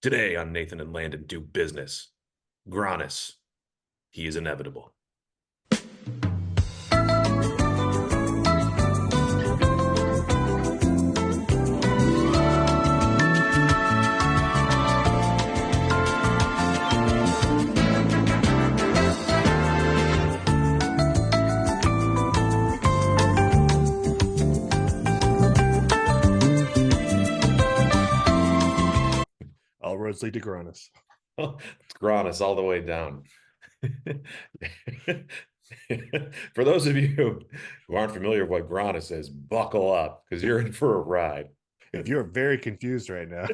Today on Nathan and Landon Do Business, Gronice. He is inevitable. All roads lead to Gronaverse. It's Gronice all the way down. For those of you who aren't familiar with what Gronice is, buckle up because you're in for a ride. If you're very confused right now,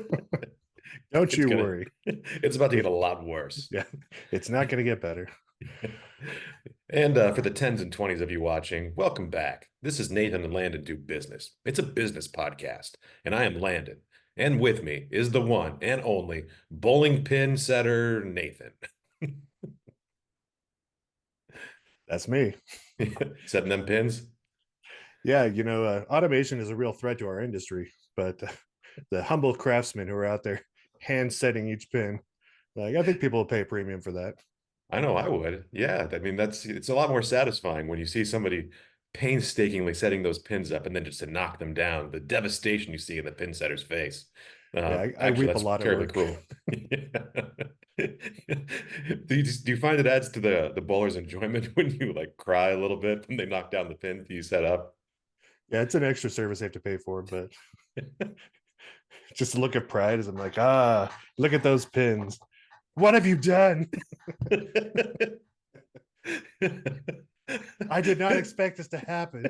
don't It's you gonna, worry. it's about to get a lot worse. Yeah, it's not going to get better. And for the 10s and 20s of you watching, welcome back. This is Nathan and Landon Do Business. It's a business podcast, and I am Landon. And with me is the one and only bowling pin setter, Nathan. That's me. Setting them pins. Yeah, automation is a real threat to our industry, but the humble craftsmen who are out there hand setting each pin, like I think people will pay a premium for that. I know I would. Yeah. I mean, it's a lot more satisfying when you see somebody painstakingly setting those pins up and then just to knock them down. The devastation you see in the pin setter's face. Yeah, I Actually, reap a that's lot of terribly work. cruel. Do you find it adds to the bowler's enjoyment when you like cry a little bit when they knock down the pin that you set up? Yeah, it's an extra service I have to pay for, but just a look at pride as I'm like, look at those pins. What have you done? I did not expect this to happen.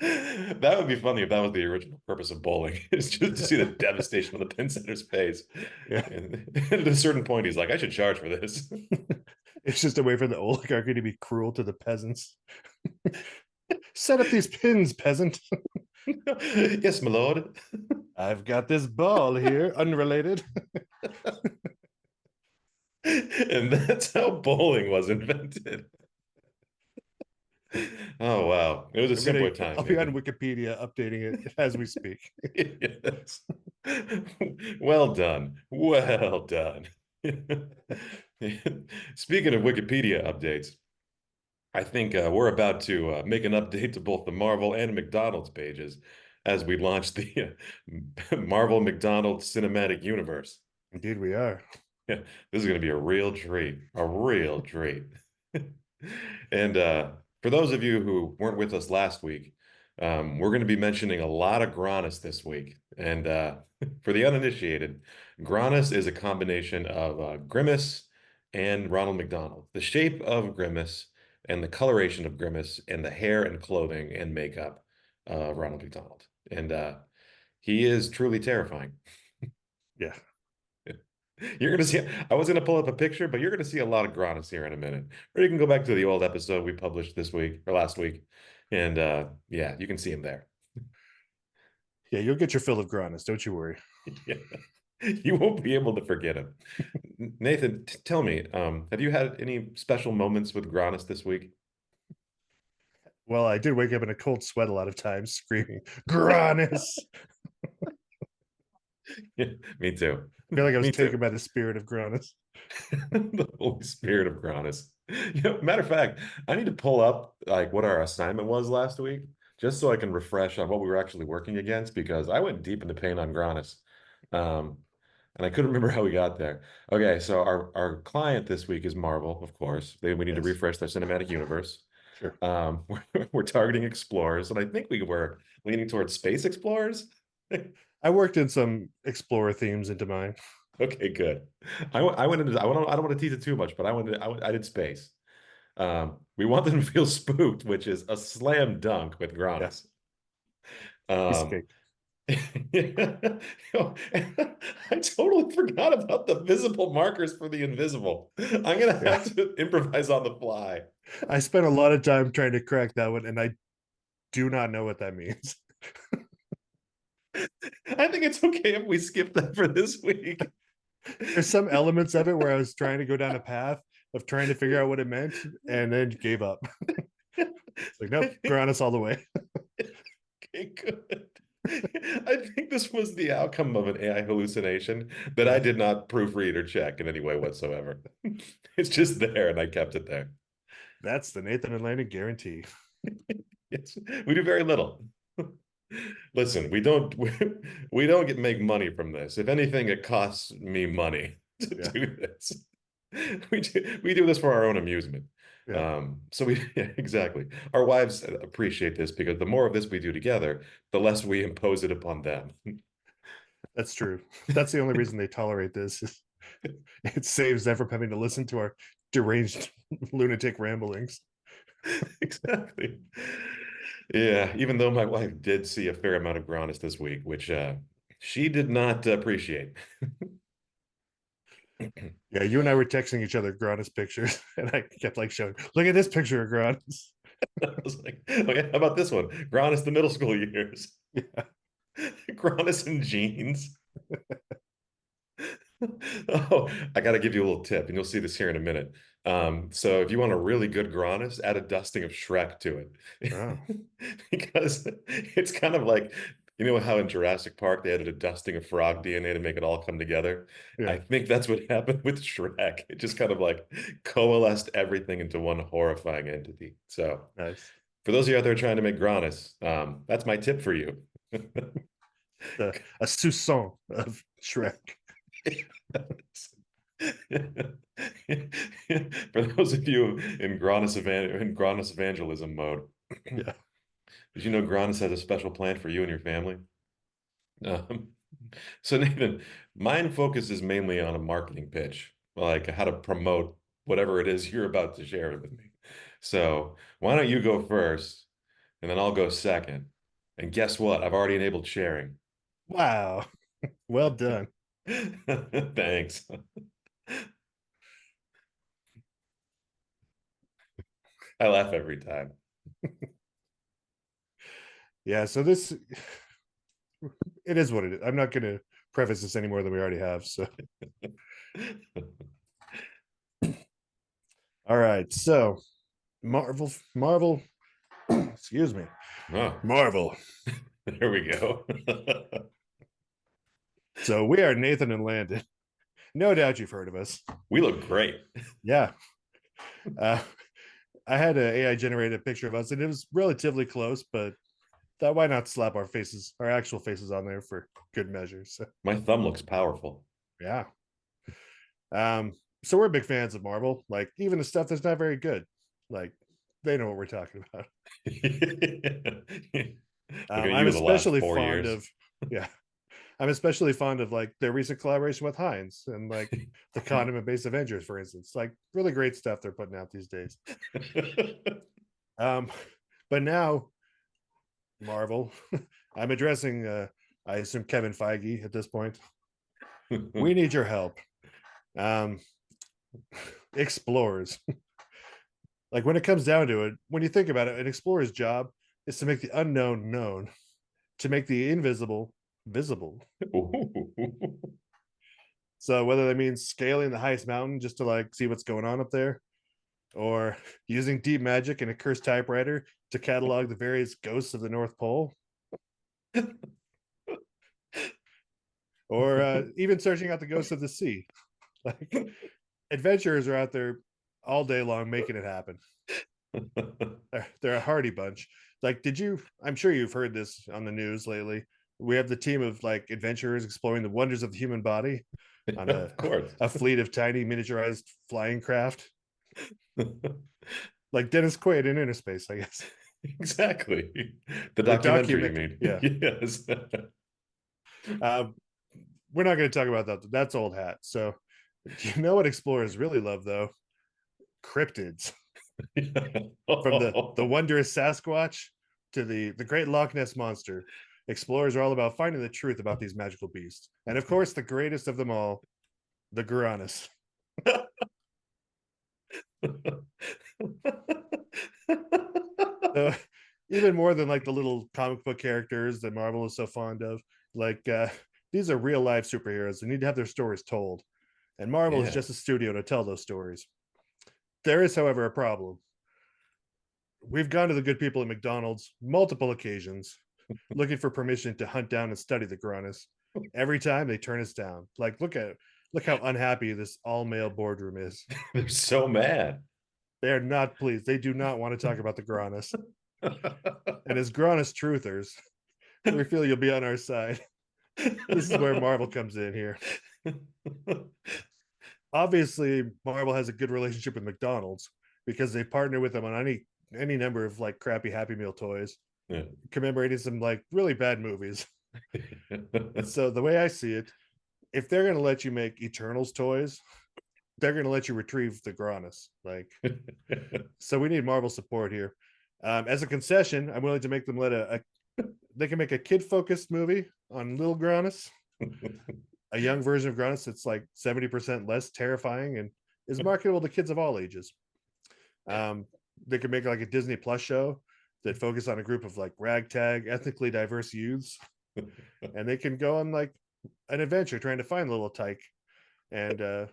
That would be funny if that was the original purpose of bowling. It's just to see the devastation on the pin setter's face. Yeah. And at a certain point, he's like, I should charge for this. It's just a way for the oligarchy to be cruel to the peasants. Set up these pins, peasant. Yes, my lord. I've got this ball here, unrelated. And that's how bowling was invented. Oh, wow. It was a simpler time, I'll be on Nathan. Wikipedia updating it as we speak. Yes. Well done. Well done. Speaking of Wikipedia updates, I think we're about to make an update to both the Marvel and McDonald's pages as we launch the Marvel McDonald's cinematic universe. Indeed, we are. Yeah, this is going to be a real treat, a real treat. And for those of you who weren't with us last week, we're going to be mentioning a lot of Gronice this week. And for the uninitiated, Gronice is a combination of Grimace and Ronald McDonald. The shape of Grimace and the coloration of Grimace and the hair and clothing and makeup of Ronald McDonald. And he is truly terrifying. Yeah. You're gonna see. I was gonna pull up a picture, but you're gonna see a lot of Gronice here in a minute. Or you can go back to the old episode we published this week or last week, and yeah, you can see him there. Yeah, you'll get your fill of Gronaverse, don't you worry. Yeah. You won't be able to forget him. Nathan, tell me, have you had any special moments with Gronice this week? Well, I did wake up in a cold sweat a lot of times, screaming, Gronaverse! Yeah, me too. I feel like I was Me too. taken by the spirit of Gronaverse. The Holy Spirit of Gronice. Matter of fact, I need to pull up like what our assignment was last week, just so I can refresh on what we were actually working against, because I went deep into pain on Gronice. Um, and I couldn't remember how we got there. Okay, so our client this week is Marvel, of course. We need to Yes, refresh their cinematic universe. sure. We're targeting explorers, and I think we were leaning towards space explorers. I worked in some explorer themes into mine. Okay, good. I went into I don't want to tease it too much, but I did space. We want them to feel spooked, which is a slam dunk with Yeah, Gronice. piece of Um, cake. I totally forgot about the visible markers for the invisible. I'm gonna Yeah. have to improvise on the fly. I spent a lot of time trying to crack that one, and I do not know what that means. I think it's okay if we skip that for this week. There's some elements of it where I was trying to go down a path of trying to figure out what it meant and then gave up. It's like, nope, Gronaverse all the way. Okay, good. I think this was the outcome of an AI hallucination that I Yeah, did not proofread or check in any way whatsoever. It's just there, and I kept it there. that's the Nathan and Landon guarantee. Yes, we do very little. Listen, we don't get make money from this. If anything, it costs me money to Yeah, do this. We do this for our own amusement. yeah, So we yeah, exactly. Our wives appreciate this because the more of this we do together, the less we impose it upon them. that's true. That's the only reason they tolerate this. It saves them from having to listen to our deranged lunatic ramblings. Exactly. Yeah, even though my wife did see a fair amount of Gronice this week, which she did not appreciate. Yeah, you and I were texting each other Gronice pictures, and I kept like showing, look at this picture of Gronice. I was like, oh yeah, how about this one? Gronice the middle school years. Yeah, Gronice in jeans. Oh, I got to give you a little tip, and you'll see this here in a minute. So if you want a really good Gronice, add a dusting of Shrek to it. oh, Because it's kind of like, you know how in Jurassic Park they added a dusting of frog DNA to make it all come together? I yeah, think that's what happened with Shrek. It just kind of like coalesced everything into one horrifying entity. So nice. for those of you out there trying to make Gronice, that's my tip for you. A soupçon of Shrek. For those of you in Gronice evangelism mode, Yeah. did you know Gronice has a special plan for you and your family? Um, so Nathan, mine focuses mainly on a marketing pitch, like how to promote whatever it is you're about to share with me. So why don't you go first, and then I'll go second. And guess what? I've already enabled sharing. Wow. Well done. Thanks. I laugh every time. Yeah. So this, it is what it is. I'm not going to preface this any more than we already have. So, all right. So, Marvel, excuse me, Oh, Marvel. there we go. So we are Nathan and Landon. No doubt you've heard of us. We look great. Yeah. Uh, I had an AI generated picture of us, and it was relatively close, but that why not slap our faces, our actual faces on there for good measure. So My thumb looks powerful. yeah. So we're big fans of Marvel, like even the stuff that's not very good. Like they know what we're talking about. Look at I'm you the last especially 4 years. fond of, yeah, I'm especially fond of like their recent collaboration with Heinz and like the condiment based Avengers, for instance. Like really great stuff they're putting out these days. Um, but now Marvel, I'm addressing, I assume Kevin Feige at this point. We need your help. Um, explorers. Like when it comes down to it, when you think about it, an explorer's job is to make the unknown known, to make the invisible visible. So whether that means scaling the highest mountain just to like see what's going on up there, or using deep magic and a cursed typewriter to catalog the various ghosts of the North Pole, or even searching out the ghosts of the sea. Like adventurers are out there all day long making it happen. They're a hardy bunch. Like, did you? I'm sure you've heard this on the news lately. We have the team of like adventurers exploring the wonders of the human body on Of course. a fleet of tiny miniaturized flying craft, like Dennis Quaid in Inner Space, I guess. Exactly. The The documentary, you document, mean? yeah. Yes. Um, we're not going to talk about that. That's old hat. So, you know what explorers really love though? Cryptids. From the wondrous Sasquatch to the great Loch Ness monster, explorers are all about finding the truth about these magical beasts. And of course, the greatest of them all, the Gronice. So, even more than like the little comic book characters that Marvel is so fond of, like these are real life superheroes who need to have their stories told. And Marvel is Yeah. just a studio to tell those stories. There is, however, a problem. We've gone to the good people at McDonald's multiple occasions, looking for permission to hunt down and study the Gronice. Every time they turn us down. Like, look how unhappy this all male boardroom is. They're so mad. They are not pleased. They do not want to talk about the Gronice. And as Gronice truthers, we feel you'll be on our side. This is where Marvel comes in here. Obviously, Marvel has a good relationship with McDonald's because they partner with them on any number of like crappy Happy Meal toys, Yeah. commemorating some like really bad movies. So the way I see it, if they're going to let you make Eternals toys, they're going to let you retrieve the Gronice. Like, so we need Marvel support here. As a concession, I'm willing to make them let they can make a kid focused movie on Little Gronice, a young version of Gronice that's like 70% less terrifying and is marketable to kids of all ages. They could make like a Disney Plus show that focus on a group of like ragtag, ethnically diverse youths, and they can go on like an adventure trying to find little Tyke and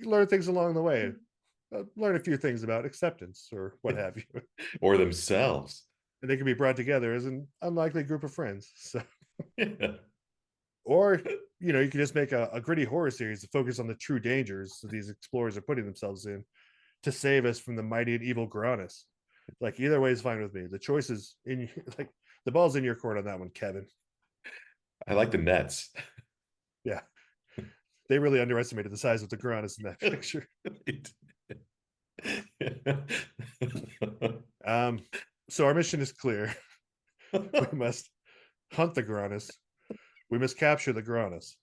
learn things along the way. Learn a few things about acceptance or what have you. Or themselves. And they can be brought together as an unlikely group of friends. So, Yeah. or you can just make a gritty horror series to focus on the true dangers that these explorers are putting themselves in to save us from the mighty and evil Gronice. Like either way is fine with me. The choice is in like the ball's in your court on that one, Kevin. I like the nets. Yeah, they really underestimated the size of the Gronice in that picture. So our mission is clear. We must hunt the Gronice. We must capture the Gronice.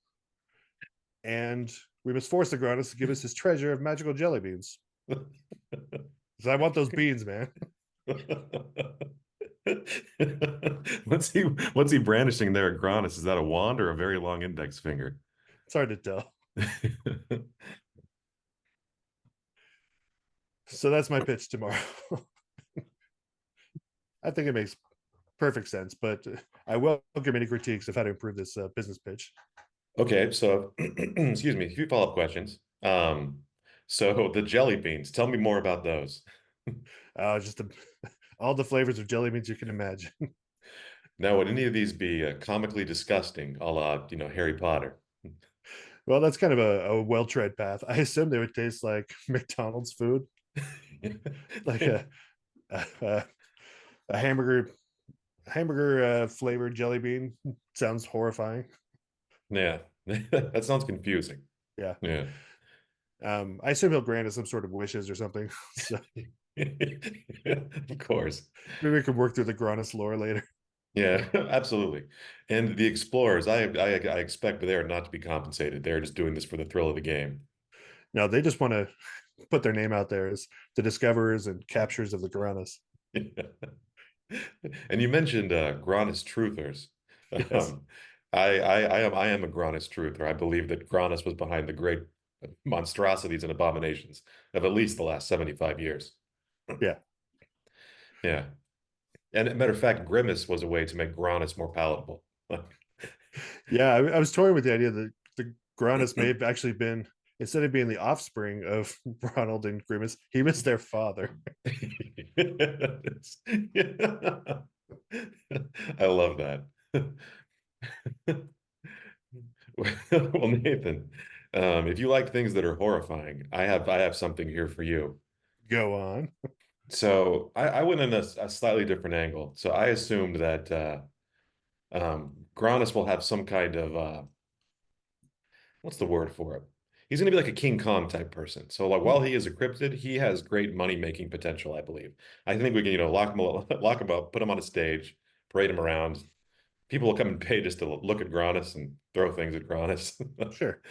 And we must force the Gronice to give us his treasure of magical jelly beans. So I want those beans, man. What's he brandishing there at Gronis? Is that a wand or a very long index finger? It's hard to tell. So that's my pitch tomorrow. I think it makes perfect sense, but I welcome any critiques of how to improve this business pitch. Okay, so excuse me, a few follow-up questions. So the jelly beans, tell me more about those. Just all the flavors of jelly beans you can imagine. Now, would any of these be comically disgusting, a la, Harry Potter? Well, that's kind of a well-tread path. I assume they would taste like McDonald's food, like a, a hamburger flavored jelly bean. Sounds horrifying. Yeah, that sounds confusing. Yeah. Yeah. I assume he'll grant us some sort of wishes or something. So Of course. maybe we can work through the Gronice lore later. Yeah, absolutely. And the explorers, I expect they are not to be compensated. They're just doing this for the thrill of the game. No, they just want to put their name out there as the discoverers and capturers of the Gronice. And you mentioned Gronis truthers. Yes. Um, I am a Gronis truther. I believe that Gronis was behind the great monstrosities and abominations of at least the last 75 years. Yeah. Yeah. And as a matter of fact, Grimace was a way to make Gronis more palatable. Yeah. I was toying with the idea that the Gronice may have actually been, instead of being the offspring of Ronald and Grimace, he was their father. I love that. Well, Nathan, if you like things that are horrifying, I have something here for you. Go on. So I went in a slightly different angle. So I assumed that Granus will have some kind of what's the word for it? He's going to be like a King Kong type person. So like while he is a cryptid, he has great money making potential, I believe. I think we can, lock him up, put him on a stage, parade him around. People will come and pay just to look at Granus and throw things at Granus. Sure.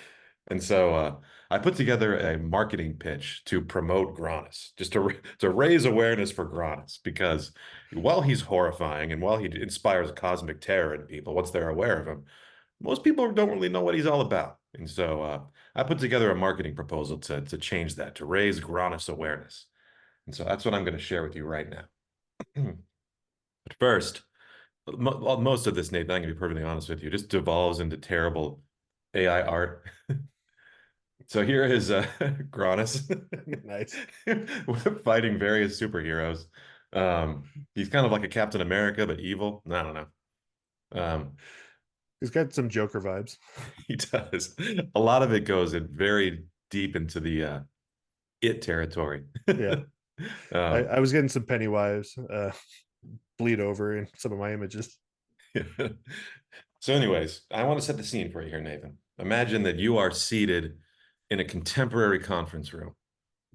And so I put together a marketing pitch to promote Granus, just to raise awareness for Granus, because while he's horrifying and while he inspires cosmic terror in people, once they're aware of him, most people don't really know what he's all about. And so I put together a marketing proposal to change that, to raise Granus awareness. And so that's what I'm going to share with you right now. But first, most of this, Nathan, I'm going to be perfectly honest with you, just devolves into terrible AI art. So here is Gronis Nice. fighting various superheroes. He's kind of like a Captain America, but evil. I don't know. Um, He's got some Joker vibes. he does. A lot of it goes in very deep into the it territory. Yeah. um, I was getting some Pennywise bleed over in some of my images. so, anyways, I want to set the scene for you here, Nathan. Imagine that you are seated in a contemporary conference room.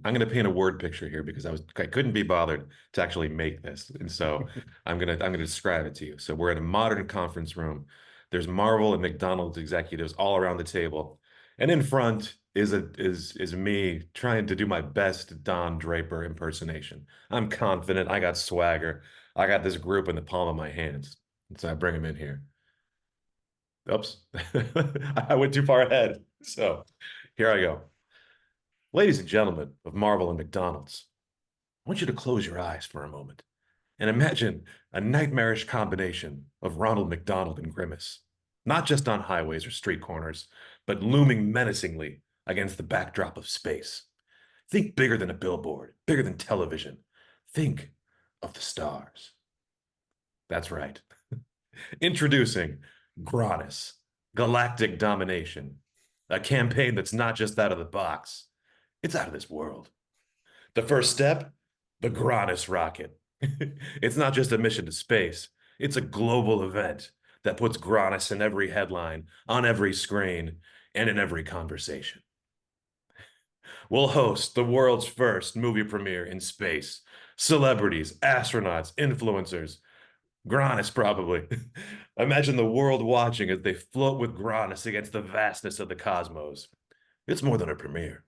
I'm going to paint a word picture here because I couldn't be bothered to actually make this, and so I'm gonna describe it to you. So we're in a modern conference room. There's Marvel and McDonald's executives all around the table, and in front is me trying to do my best Don Draper impersonation. I'm confident. I got swagger. I got this group in the palm of my hands, and so I bring them in here. Oops, I went too far ahead. So here I go. Ladies and gentlemen of Marvel and McDonald's, I want you to close your eyes for a moment and imagine a nightmarish combination of Ronald McDonald and Grimace, not just on highways or street corners, but looming menacingly against the backdrop of space. Think bigger than a billboard, bigger than television. Think of the stars. That's right. Introducing Gronice, Galactic Domination, a campaign that's not just out of the box, it's out of this world. The first step, the Gronice rocket. It's not just a mission to space, it's a global event that puts Gronice in every headline, on every screen, and in every conversation. We'll host the world's first movie premiere in space. Celebrities, astronauts, influencers, Gronice probably. Imagine the world watching as they float with Gronice against the vastness of the cosmos. It's more than a premiere,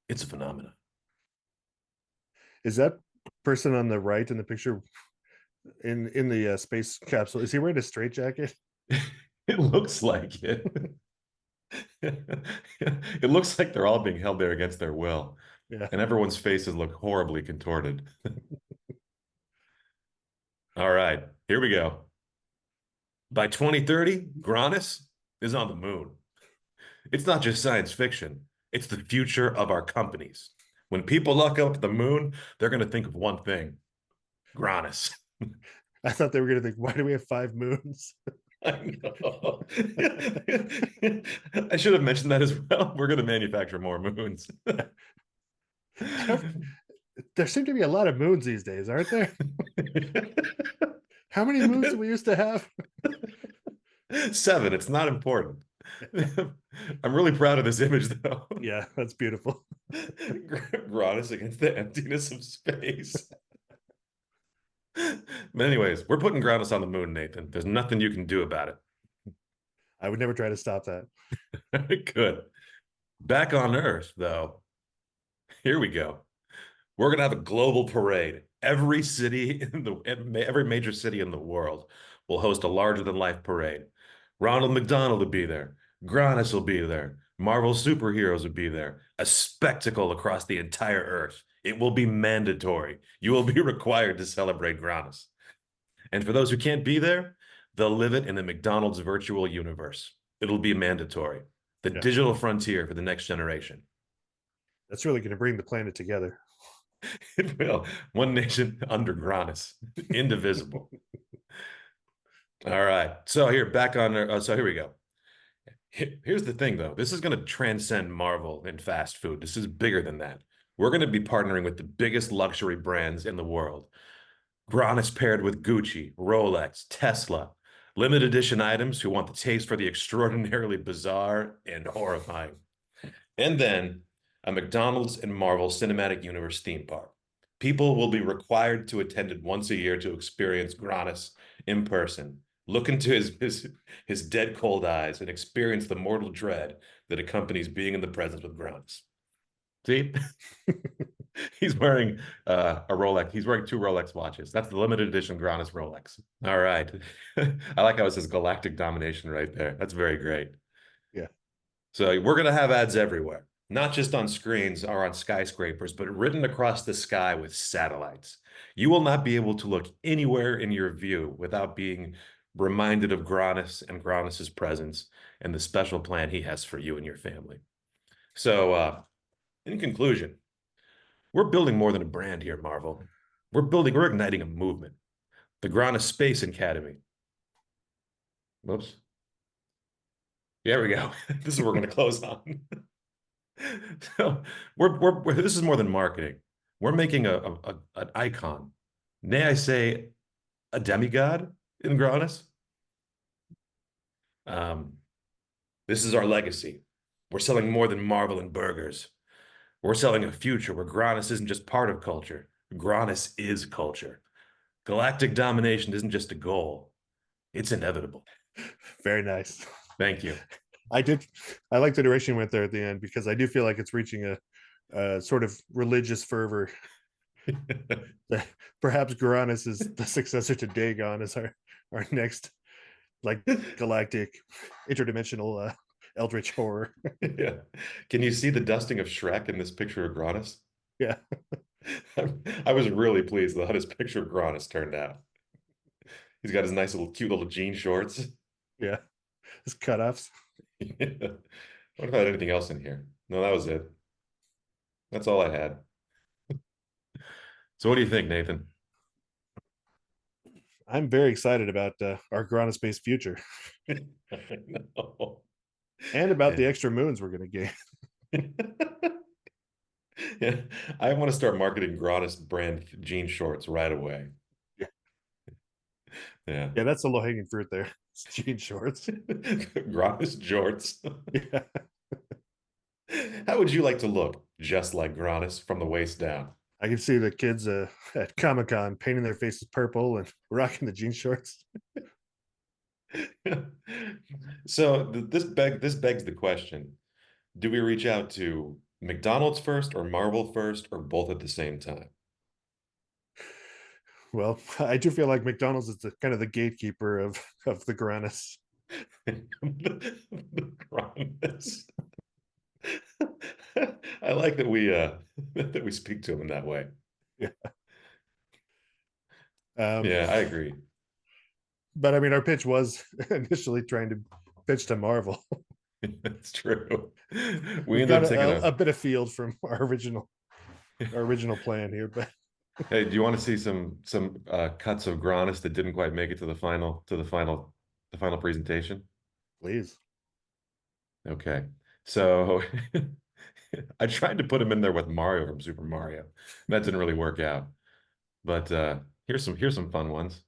it's a phenomenon. Is that person on the right in the picture in the space capsule? Is he wearing a straitjacket? It looks like it. It looks like they're all being held there against their will, Yeah. and everyone's faces look horribly contorted. All right, here we go. By 2030, Gronis is on the moon. It's not just science fiction, it's the future of our companies. When people look up at the moon, they're going to think of one thing: Gronis. I thought they were going to think, why do we have 5 moons? I know. I should have mentioned that as well. We're going to manufacture more moons. There seem to be a lot of moons these days, aren't there? How many moons do we used to have? 7. It's not important. I'm really proud of this image, though. Yeah, that's beautiful. Gronis against the emptiness of space. But anyways, we're putting Gronis on the moon, Nathan. There's nothing you can do about I would never try to stop that. it. Good. Back on Earth, though, here we go. We're gonna have a global parade. Every major city in the world will host a larger than life parade. Ronald McDonald will be there. Gronis will be there. Marvel superheroes will be there. A spectacle across the entire Earth. It will be mandatory. You will be required to celebrate Gronis. And for those who can't be there, they'll live it in the McDonald's virtual universe. It'll be mandatory. The Yeah, digital frontier for the next generation. that's really going to bring the planet together. It will. One nation under Gronis, indivisible. All right. So here, back on. So here we go. Here's the thing, though. This is going to transcend Marvel and fast food. This is bigger than that. We're going to be partnering with the biggest luxury brands in the world. Gronis paired with Gucci, Rolex, Tesla, limited edition items who want the taste for the extraordinarily bizarre and horrifying. And then a McDonald's and Marvel Cinematic Universe theme park. People will be required to attend it once a year to experience Gronis in person, look into his dead cold eyes, and experience the mortal dread that accompanies being in the presence with Gronis. See, he's wearing a Rolex. He's wearing 2 Rolex watches. That's the limited edition Gronis Rolex. All right. I like how it says galactic domination right there. That's very great. Yeah. So we're going to have ads everywhere, not just on screens or on skyscrapers, but written across the sky with satellites. You will not be able to look anywhere in your view without being reminded of Gronis and Gronis's presence and the special plan he has for you and your family. So, in conclusion, we're building more than a brand here, Marvel. We're igniting a movement, the Gronis Space Academy. Whoops. There we go. This is what we're going to close on. So this is more than marketing. We're making an icon. May I say a demigod in Gronis? Um, this is our legacy. We're selling more than Marvel and burgers. We're selling a future where Gronis isn't just part of culture. Gronis is culture. Galactic domination isn't just a goal. It's inevitable. Very nice. Thank you. I did. I like the direction you went there at the end because I do feel like it's reaching a sort of religious fervor. Perhaps Gronice is the successor to Dagon as our next like galactic interdimensional eldritch horror. Yeah. Can you see the dusting of Shrek in this picture of Gronis? Yeah, I was really pleased with how his picture of Gronis turned out. He's got his nice little cute little jean shorts. yeah, his cutoffs. What about anything else in here? No, that was it. That's all I had. So what do you think, Nathan? I'm very excited about our Gronice based future I know. and about Yeah. the extra moons we're going to gain. Yeah. I want to start marketing Gronis brand jean shorts right away. Yeah, Yeah. yeah, that's the low hanging fruit there. It's jean shorts. Gronis jorts. Yeah, How would you like to look just like Gronis from the waist down? I can see the kids at Comic Con painting their faces purple and rocking the jean shorts. So this begs the question: do we reach out to McDonald's first, or Marvel first, or both at the same time? Well, I do feel like McDonald's is the kind of the gatekeeper of the Gronice. The promise. I like that we that we speak to him in that way. Yeah. Um, Yeah, I agree. but I mean, our pitch was initially trying to pitch to Marvel. That's true. We We've ended got up taking a a. bit of field from our original plan here, but Hey, do you want to see some cuts of Gronis that didn't quite make it to the final presentation? please. Okay. So I tried to put him in there with Mario from Super Mario. That didn't really work out. But here's some fun ones.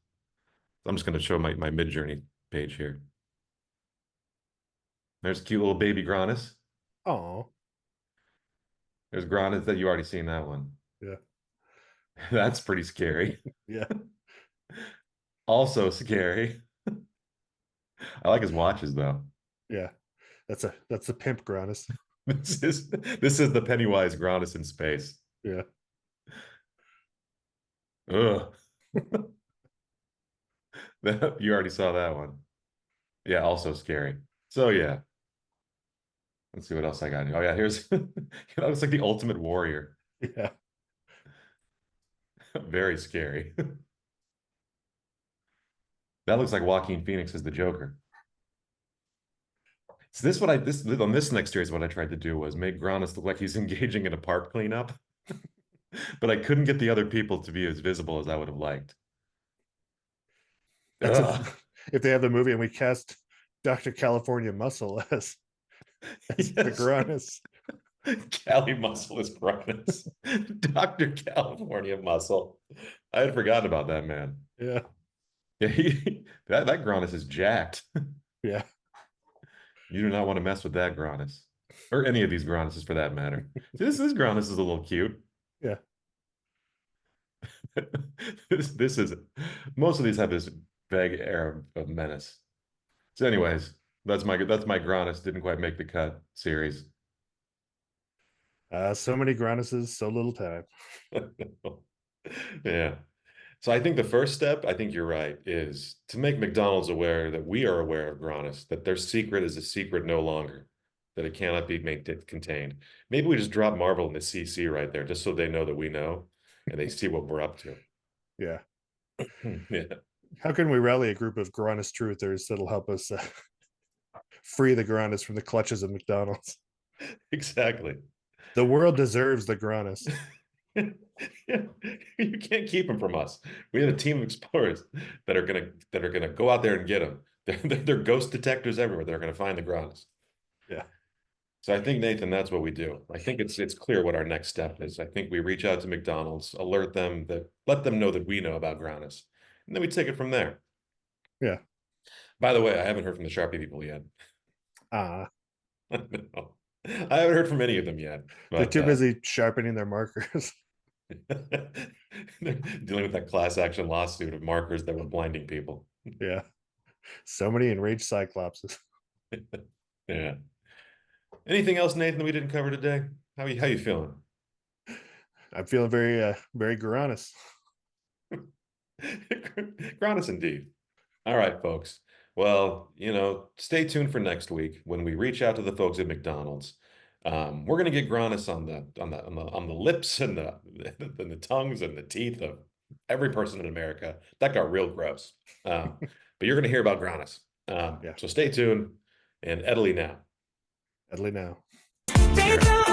I'm just going to show my Mid-Journey page here. There's cute little baby Gronis. Oh, There's Gronis that you already seen that one. yeah, That's pretty scary. yeah, Also scary. I like his watches though. yeah. That's a pimp Gronice. This is the Pennywise Gronis in space. Yeah, Ugh. You already saw that one. Yeah, also scary. So yeah, let's see what else I got. Oh yeah, here's that looks like the Ultimate Warrior. yeah. Very scary. That looks like Joaquin Phoenix as the Joker. So this what I this on this next series what I tried to do was make Gronis look like he's engaging in a park cleanup, but I couldn't get the other people to be as visible as I would have liked. That's Ugh. if they have the movie and we cast Dr. California Muscle as the Yes. Gronice. Cali Muscle is Gronis. Dr. California Muscle. I had forgotten about that man. Yeah, Yeah, that Gronis is jacked. yeah, You do not want to mess with that Gronis. Or any of these Gronises for that matter. This Gronis is a little cute. yeah. This is most of these have this vague air of menace. So, anyways, that's my Gronis didn't quite make the cut series. So many Gronices, so little time. Yeah. So I think the first step, I think you're right, is to make McDonald's aware that we are aware of Gronis, that their secret is a secret no longer, that it cannot be contained. Maybe we just drop Marvel in the CC right there, just so they know that we know and they see what we're up to. Yeah. Yeah, How can we rally a group of Gronice truthers that'll help us free the Gronice from the clutches of McDonald's? exactly. The world deserves the Gronice. Yeah, you can't keep them from us. We have a team of explorers that are gonna go out there and get them. They're ghost detectors everywhere. They're going to find the Gronice. Yeah. So I think, Nathan, that's what we do. I think it's clear what our next step is. I think we reach out to McDonald's, alert them, that let them know that we know about Gronice, and then we take it from there. Yeah. By the way, I haven't heard from the Sharpie people yet. Ah, No. I haven't heard from any of them yet, they're but too busy sharpening their markers. they're dealing with that class action lawsuit of markers that were blinding people. Yeah. So many enraged cyclopses. Yeah. Anything else, Nathan, that we didn't cover today? How you feeling? I'm feeling very Gronaverse. Gronis indeed. All right, folks. Well, stay tuned for next week when we reach out to the folks at McDonald's. We're gonna get Gronis on the lips and the tongues and the teeth of every person in America. That got real gross. But you're gonna hear about Gronis. Yeah. So stay tuned and Italy now. Deadly now. Cheers.